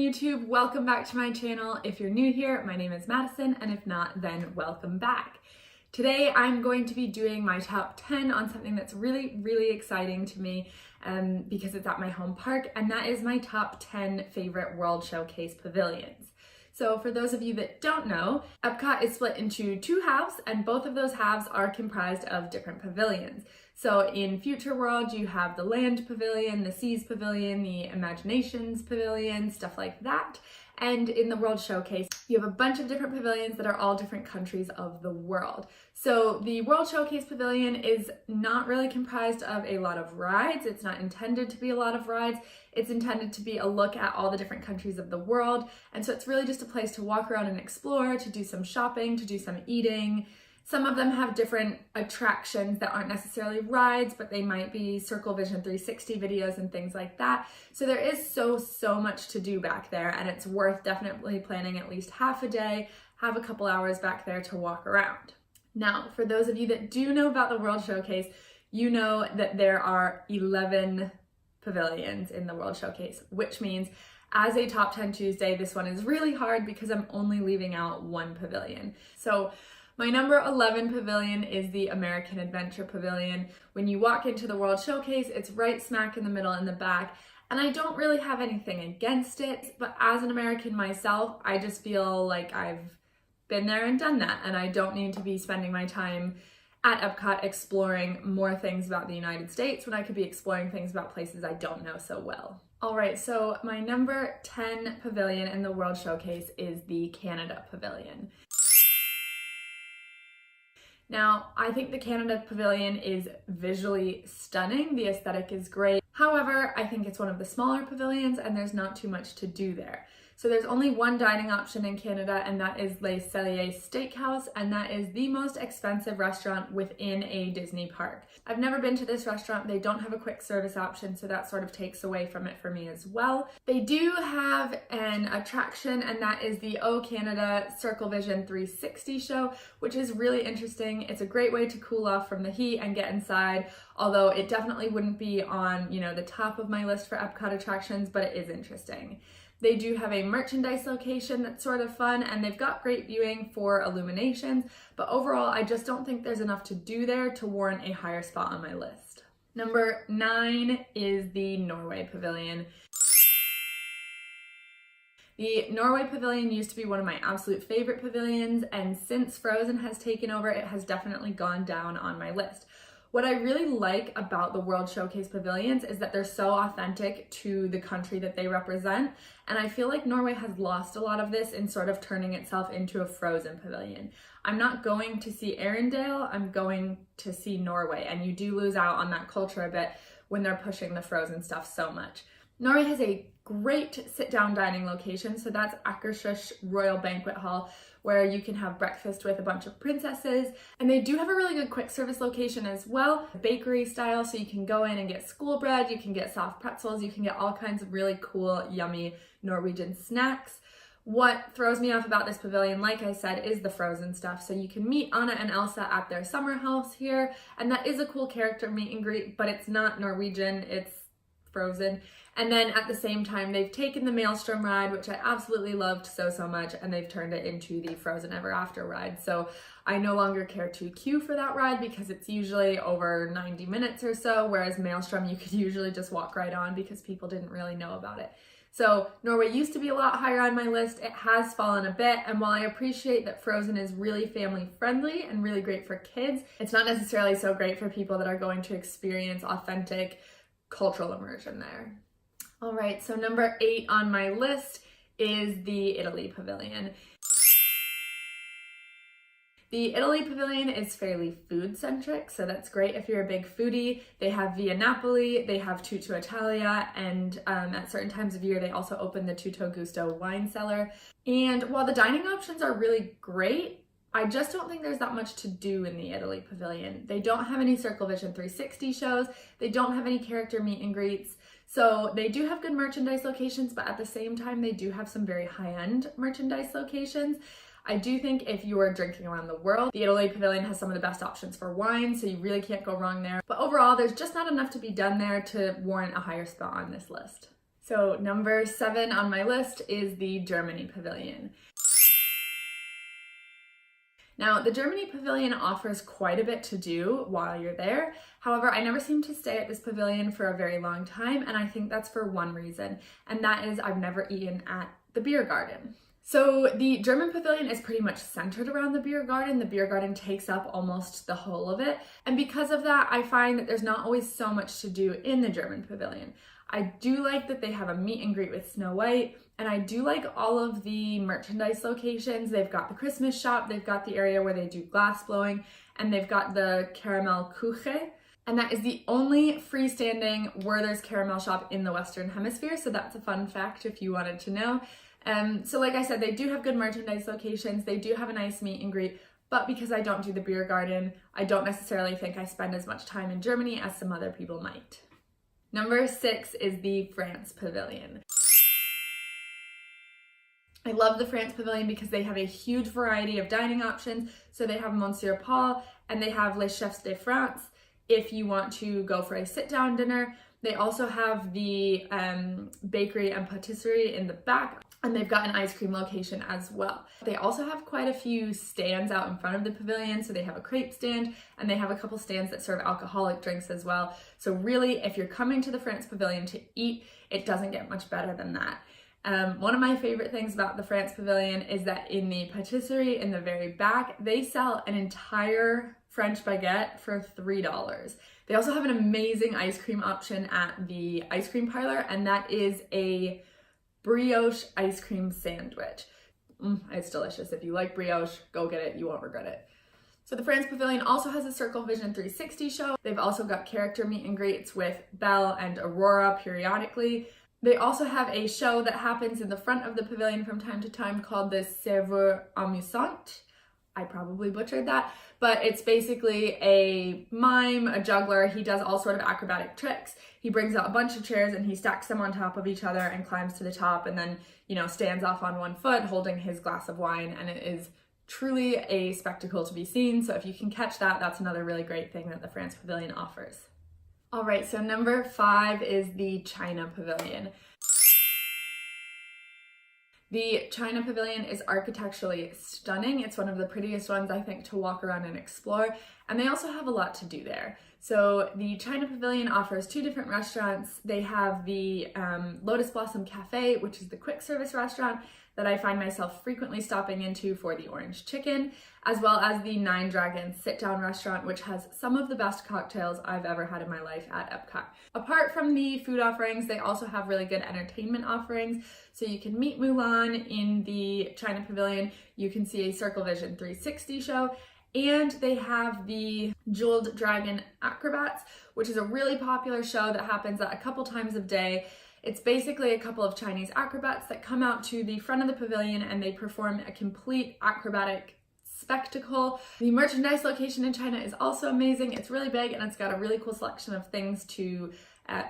YouTube, welcome back to my channel. If you're new here, my name is Madison, and if not, then welcome back. Today I'm going to be doing my top 10 on something that's really exciting to me because it's at my home park, and that is my top 10 favorite World Showcase pavilions. So for those of you that don't know, Epcot is split into two halves, and both of those halves are comprised of different pavilions. So in Future World, you have the Land Pavilion, the Seas Pavilion, the Imaginations Pavilion, stuff like that. And in the World Showcase, you have a bunch of different pavilions that are all different countries of the world. So the World Showcase Pavilion is not really comprised of a lot of rides. It's not intended to be a lot of rides. It's intended to be a look at all the different countries of the world. And so it's really just a place to walk around and explore, to do some shopping, to do some eating. Some of them have different attractions that aren't necessarily rides, but they might be Circle Vision 360 videos and things like that. So there is so much to do back there, and it's worth definitely planning at least half a day, have a couple hours back there to walk around. Now, for those of you that do know about the World Showcase, you know that there are 11 pavilions in the World Showcase, which means as a Top 10 Tuesday, this one is really hard because I'm only leaving out one pavilion. So my number 11 pavilion is the American Adventure Pavilion. When you walk into the World Showcase, it's right smack in the middle in the back, and I don't really have anything against it, but as an American myself, I just feel like I've been there and done that, and I don't need to be spending my time at Epcot exploring more things about the United States when I could be exploring things about places I don't know so well. All right, so my number 10 pavilion in the World Showcase is the Canada Pavilion. Now, I think the Canada Pavilion is visually stunning. The aesthetic is great. However, I think it's one of the smaller pavilions and there's not too much to do there. So there's only one dining option in Canada, and that is Le Cellier Steakhouse, and that is the most expensive restaurant within a Disney park. I've never been to this restaurant. They don't have a quick service option, so that sort of takes away from it for me as well. They do have an attraction, and that is the O Canada Circle Vision 360 show, which is really interesting. It's a great way to cool off from the heat and get inside, although it definitely wouldn't be on, the top of my list for Epcot attractions, but it is interesting. They do have a merchandise location that's sort of fun, and they've got great viewing for illuminations, but overall, I just don't think there's enough to do there to warrant a higher spot on my list. Number 9 is the Norway Pavilion. The Norway Pavilion used to be one of my absolute favorite pavilions, and since Frozen has taken over, it has definitely gone down on my list. What I really like about the World Showcase pavilions is that they're so authentic to the country that they represent, and I feel like Norway has lost a lot of this in sort of turning itself into a Frozen pavilion. I'm not going to see Arendelle, I'm going to see Norway, and you do lose out on that culture a bit when they're pushing the Frozen stuff so much. Norway has a great sit-down dining location, so that's Akershus Royal Banquet Hall, where you can have breakfast with a bunch of princesses. And they do have a really good quick service location as well, bakery style, so you can go in and get school bread, you can get soft pretzels, you can get all kinds of really cool, yummy Norwegian snacks. What throws me off about this pavilion, like I said, is the Frozen stuff. So you can meet Anna and Elsa at their summer house here, and that is a cool character meet and greet, but it's not Norwegian, it's Frozen. And then at the same time, they've taken the Maelstrom ride, which I absolutely loved so much, and they've turned it into the Frozen Ever After ride. So I no longer care to queue for that ride because it's usually over 90 minutes or so, whereas Maelstrom you could usually just walk right on because people didn't really know about it. So Norway used to be a lot higher on my list. It has fallen a bit, and while I appreciate that Frozen is really family friendly and really great for kids, it's not necessarily so great for people that are going to experience authentic cultural immersion there. All right, so number 8 on my list is the Italy Pavilion. The Italy Pavilion is fairly food-centric, so that's great if you're a big foodie. They have Via Napoli, they have Tutto Italia, and at certain times of year, they also open the Tutto Gusto wine cellar. And while the dining options are really great, I just don't think there's that much to do in the Italy Pavilion. They don't have any Circle Vision 360 shows, they don't have any character meet and greets, So they do have good merchandise locations, but at the same time, they do have some very high-end merchandise locations. I do think if you are drinking around the world, the Italy Pavilion has some of the best options for wine, so you really can't go wrong there. But overall, there's just not enough to be done there to warrant a higher spot on this list. So number 7 on my list is the Germany Pavilion. Now, the Germany Pavilion offers quite a bit to do while you're there. However, I never seem to stay at this pavilion for a very long time, and I think that's for one reason, and that is I've never eaten at the beer garden. So the German Pavilion is pretty much centered around the beer garden. The beer garden takes up almost the whole of it, and because of that, I find that there's not always so much to do in the German Pavilion. I do like that they have a meet and greet with Snow White, and I do like all of the merchandise locations. They've got the Christmas shop, they've got the area where they do glass blowing, and they've got the caramel kuche, and that is the only freestanding Werther's caramel shop in the Western Hemisphere, so that's a fun fact if you wanted to know. So like I said, they do have good merchandise locations, they do have a nice meet and greet, but because I don't do the beer garden, I don't necessarily think I spend as much time in Germany as some other people might. Number 6 is the France Pavilion. I love the France Pavilion because they have a huge variety of dining options. So they have Monsieur Paul and they have Les Chefs de France if you want to go for a sit-down dinner. They also have the bakery and patisserie in the back, and they've got an ice cream location as well. They also have quite a few stands out in front of the pavilion. So they have a crepe stand and they have a couple stands that serve alcoholic drinks as well. So really, if you're coming to the France Pavilion to eat, it doesn't get much better than that. One of my favorite things about the France Pavilion is that in the patisserie in the very back, they sell an entire French baguette for $3. They also have an amazing ice cream option at the ice cream parlor, and that is a brioche ice cream sandwich. It's delicious. If you like brioche, go get it. You won't regret it. So the France Pavilion also has a Circle Vision 360 show. They've also got character meet and greets with Belle and Aurora periodically. They also have a show that happens in the front of the pavilion from time to time called the Serveur Amusant. I probably butchered that, but it's basically a mime, a juggler. He does all sort of acrobatic tricks. He brings out a bunch of chairs and he stacks them on top of each other and climbs to the top and then, stands off on one foot holding his glass of wine, and it is truly a spectacle to be seen. So if you can catch that, that's another really great thing that the France Pavilion offers. All right, so number 5 is the China Pavilion. The China Pavilion is architecturally stunning. It's one of the prettiest ones, I think, to walk around and explore, and they also have a lot to do there. So the China Pavilion offers 2 different restaurants. They have the Lotus Blossom Cafe, which is the quick service restaurant that I find myself frequently stopping into for the orange chicken, as well as the Nine Dragons sit-down restaurant, which has some of the best cocktails I've ever had in my life at Epcot. Apart from the food offerings, they also have really good entertainment offerings. So you can meet Mulan in the China Pavilion, you can see a Circle Vision 360 show, and they have the Jeweled Dragon Acrobats, which is a really popular show that happens a couple times a day. It's basically a couple of Chinese acrobats that come out to the front of the pavilion and they perform a complete acrobatic spectacle. The merchandise location in China is also amazing. It's really big and it's got a really cool selection of things to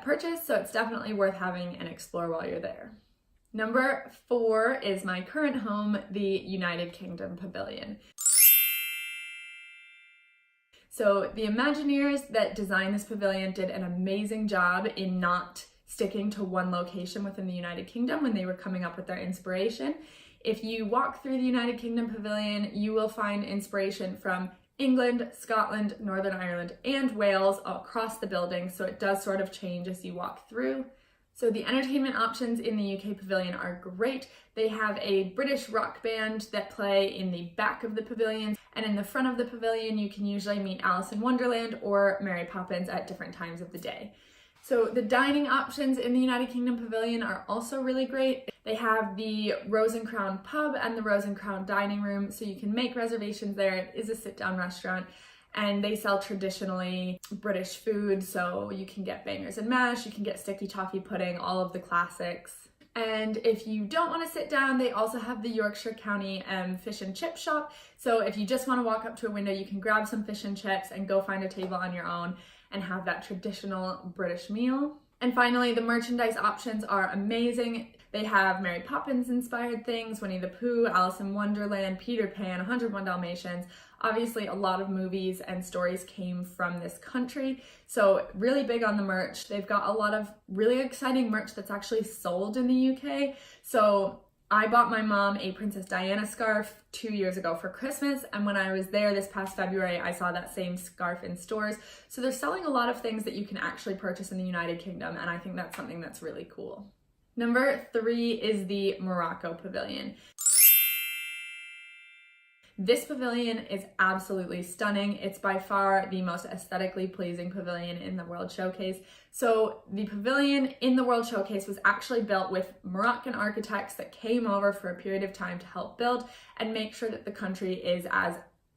purchase, so it's definitely worth having and explore while you're there. Number 4 is my current home, the United Kingdom Pavilion. So the Imagineers that designed this pavilion did an amazing job in not sticking to one location within the United Kingdom when they were coming up with their inspiration. If you walk through the United Kingdom Pavilion, you will find inspiration from England, Scotland, Northern Ireland, and Wales across the building, so it does sort of change as you walk through. So the entertainment options in the UK Pavilion are great. They have a British rock band that play in the back of the pavilion, and in the front of the pavilion you can usually meet Alice in Wonderland or Mary Poppins at different times of the day. So the dining options in the United Kingdom Pavilion are also really great. They have the Rose and Crown Pub and the Rose and Crown Dining Room, so you can make reservations there. It is a sit-down restaurant, and they sell traditionally British food, so you can get bangers and mash, you can get sticky toffee pudding, all of the classics. And if you don't want to sit down, they also have the Yorkshire County fish and chip shop. So if you just want to walk up to a window, you can grab some fish and chips and go find a table on your own and have that traditional British meal. And finally, the merchandise options are amazing. They have Mary Poppins inspired things, Winnie the Pooh, Alice in Wonderland, Peter Pan, 101 Dalmatians. Obviously, a lot of movies and stories came from this country, so really big on the merch. They've got a lot of really exciting merch that's actually sold in the UK. So I bought my mom a Princess Diana scarf 2 years ago for Christmas, and when I was there this past February, I saw that same scarf in stores. So they're selling a lot of things that you can actually purchase in the United Kingdom, and I think that's something that's really cool. Number 3 is the Morocco Pavilion. This pavilion is absolutely stunning. It's by far the most aesthetically pleasing pavilion in the World Showcase. So the pavilion in the World Showcase was actually built with Moroccan architects that came over for a period of time to help build and make sure that the country is as,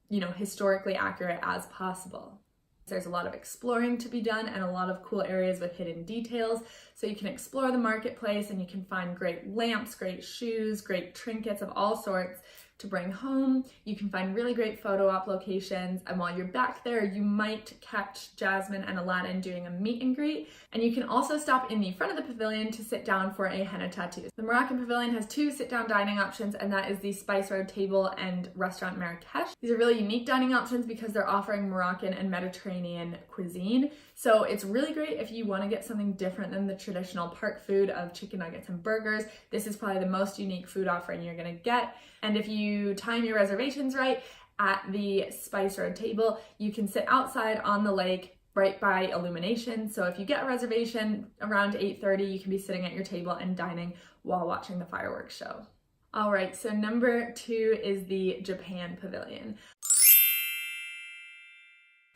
historically accurate as possible. There's a lot of exploring to be done and a lot of cool areas with hidden details. So you can explore the marketplace and you can find great lamps, great shoes, great trinkets of all sorts to bring home. You can find really great photo op locations, and while you're back there, you might catch Jasmine and Aladdin doing a meet and greet. And you can also stop in the front of the pavilion to sit down for a henna tattoo. The Moroccan Pavilion has 2 sit-down dining options, and that is the Spice Road Table and Restaurant Marrakesh. These are really unique dining options because they're offering Moroccan and Mediterranean cuisine. So it's really great if you want to get something different than the traditional park food of chicken nuggets and burgers. This is probably the most unique food offering you're going to get. And if you time your reservations right at the Spice Road Table, you can sit outside on the lake right by illumination. So if you get a reservation around 8:30, you can be sitting at your table and dining while watching the fireworks show. All right, so number 2 is the Japan Pavilion.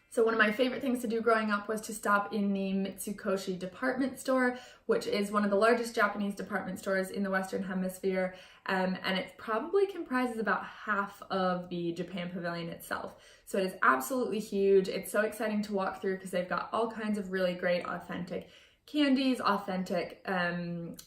So one of my favorite things to do growing up was to stop in the Mitsukoshi department store, which is one of the largest Japanese department stores in the Western Hemisphere, and it probably comprises about half of the Japan Pavilion itself. So it is absolutely huge. It's so exciting to walk through because they've got all kinds of really great authentic candies, authentic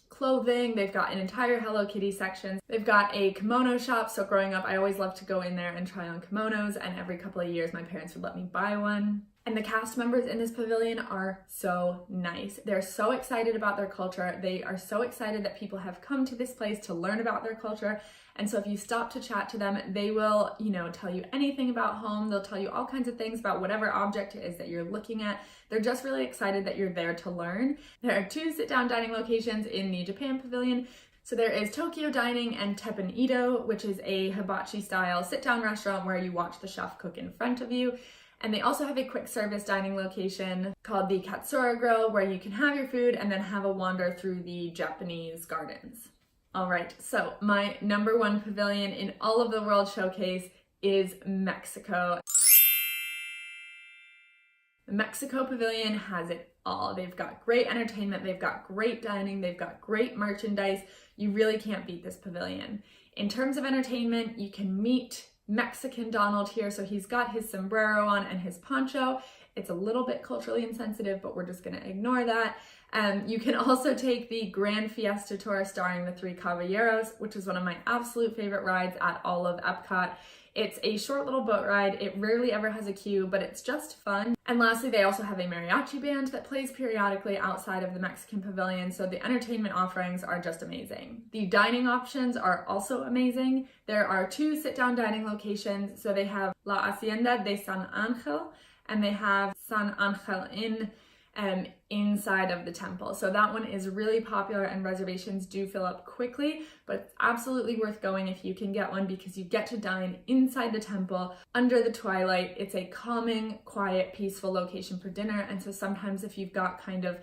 clothing. They've got an entire Hello Kitty section. They've got a kimono shop. So growing up, I always loved to go in there and try on kimonos, and every couple of years my parents would let me buy one. And the cast members in this pavilion are so nice. They're so excited about their culture. They are so excited that people have come to this place to learn about their culture. And so if you stop to chat to them, they will, tell you anything about home. They'll tell you all kinds of things about whatever object it is that you're looking at. They're just really excited that you're there to learn. There are 2 sit-down dining locations in the Japan Pavilion. So there is Tokyo Dining and Teppan Edo, which is a hibachi style sit-down restaurant where you watch the chef cook in front of you. And they also have a quick service dining location called the Katsura Grill, where you can have your food and then have a wander through the Japanese gardens. All right, so my number 1 pavilion in all of the World Showcase is Mexico. The Mexico Pavilion has it all. They've got great entertainment, they've got great dining, they've got great merchandise. You really can't beat this pavilion. In terms of entertainment, you can meet Mexican Donald here. So he's got his sombrero on and his poncho. It's a little bit culturally insensitive, but we're just gonna ignore that. You can also take the Grand Fiesta Tour starring the 3 Caballeros, which is one of my absolute favorite rides at all of Epcot. It's a short little boat ride. It rarely ever has a queue, but it's just fun. And lastly, they also have a mariachi band that plays periodically outside of the Mexican Pavilion, so the entertainment offerings are just amazing. The dining options are also amazing. There are 2 sit-down dining locations, so they have La Hacienda de San Angel, and they have San Angel Inn inside of the temple. So that one is really popular and reservations do fill up quickly, but it's absolutely worth going if you can get one because you get to dine inside the temple under the twilight. It's a calming, quiet, peaceful location for dinner. And so sometimes if you've got kind of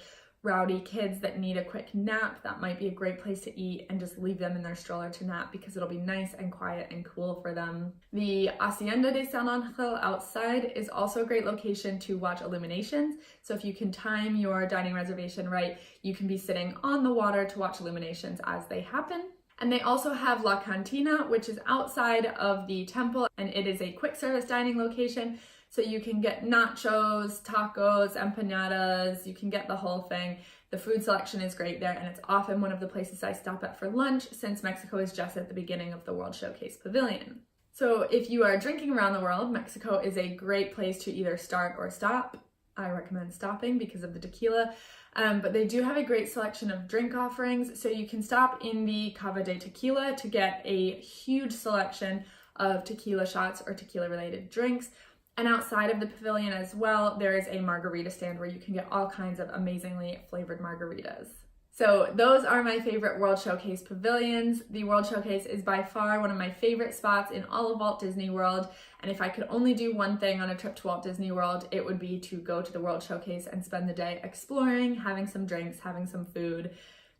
rowdy kids that need a quick nap, that might be a great place to eat and just leave them in their stroller to nap because it'll be nice and quiet and cool for them. The Hacienda de San Angel outside is also a great location to watch illuminations. So if you can time your dining reservation right, you can be sitting on the water to watch illuminations as they happen. And they also have La Cantina, which is outside of the temple, and it is a quick service dining location. So you can get nachos, tacos, empanadas, you can get the whole thing. The food selection is great there, and it's often one of the places I stop at for lunch since Mexico is just at the beginning of the World Showcase Pavilion. So if you are drinking around the world, Mexico is a great place to either start or stop. I recommend stopping because of the tequila. But they do have a great selection of drink offerings, so you can stop in the Cava de Tequila to get a huge selection of tequila shots or tequila related drinks. And outside of the pavilion as well, there is a margarita stand where you can get all kinds of amazingly flavored margaritas. So those are my favorite World Showcase pavilions. The World Showcase is by far one of my favorite spots in all of Walt Disney World. And if I could only do one thing on a trip to Walt Disney World, it would be to go to the World Showcase and spend the day exploring, having some drinks, having some food,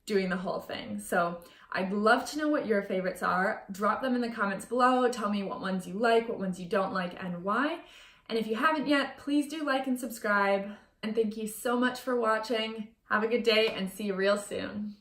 doing the whole thing. So I'd love to know what your favorites are. Drop them in the comments below. Tell me what ones you like, what ones you don't like, and why. And if you haven't yet, please do like and subscribe. And thank you so much for watching. Have a good day and see you real soon.